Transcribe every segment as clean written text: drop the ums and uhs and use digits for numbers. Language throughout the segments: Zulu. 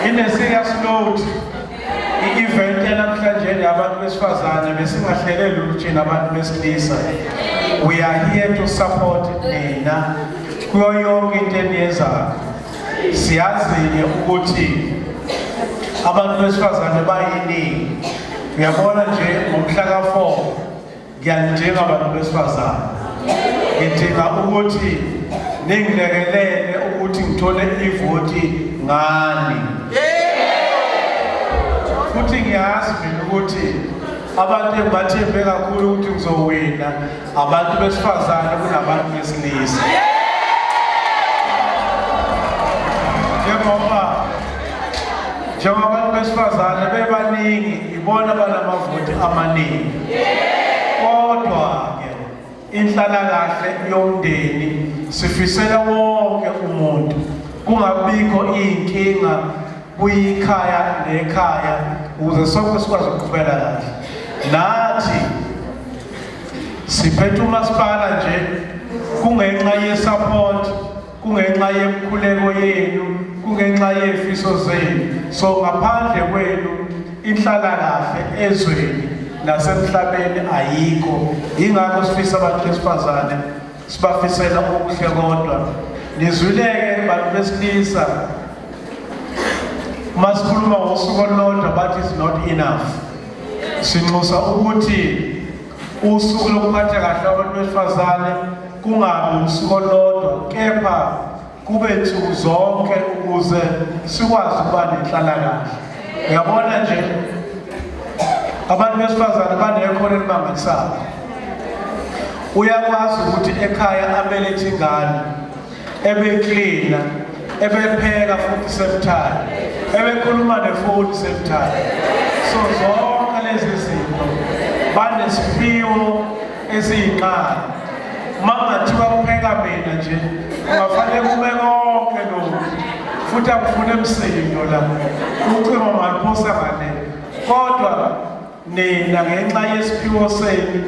In a serious note, i-event yanamhlanje yabantu besifazane besingahleleli ukuthi nabantu besilisa. We are here to support nina kuyo yonke into eniyenzayo. Siyazile ukuthi abantu besifazane bayiningi. Uyabona nje ngomhla ka4 ngiyanidinga abantu besifazane. Ngidinga ukuthi ningilekelele ukuthi ngithole ivoti ngani. Futhi ngiyazi mina ukuthi abantu engibathembe kakhulu ukuthi ngizowina abantu besifazane kunabantu besilisa. Njengoba abantu besifazane bebaningi ibona banamavoti amaningi. Kodwa-ke inhlalakahle yomndeni sifisela wonke umuntu kungabikho inkinga kuyikhaya nekhaya ukuze sonke sikwazi ukuqhubela kahle. Nathi siphethe umasipala nje kungenxa ye-support, kungenxa yemkhuleko yenu, kungenxa yefiso zenu. So ngaphandle kwenu inhlalakahle ezweni nasemhlabeni ayikho. Ingakho sifisa abantu besifazane sibafisela okuhle kodwa. Nizwileke bantu besilisa masikhuluma ngosuku olulodwa but it's not enough. Sinxusa ukuthi usuku lokuphatha kahle abantu besifazane kungabi usuku olulodwa kepha kube nsuku zonke ukuze sikwazi ukuba nenhlalakahle. Uyabona nje abantu besifazane banekhono elimangalisayo. Uyakwazi ukuthi ekhaya abelethe ingane ebeklina ebepheka futhi semthani ebekhuluma nefoni semthani. So zonke lezi zinto banesiphiwo esiyinqala. Mangathiwa kupheka mina nje kungafanele kube konke lokhu futhi akufune emsindo la ucingo maliphosa ngale. Kodwa nina ngenxa yesiphiwo senu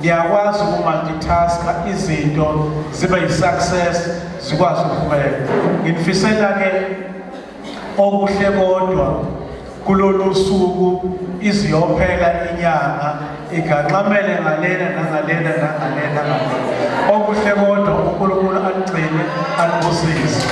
ngiyakwazi ukumultitaska izinto zibe yi-success zikwazi ukuqhubeka. Ngifisela-ke okuhle kodwa kulolu suku iziyophela inyanga iganxamele ngalena nangalena nangalena. Okuhle kodwa uNkulunkulu aligcine alibusise.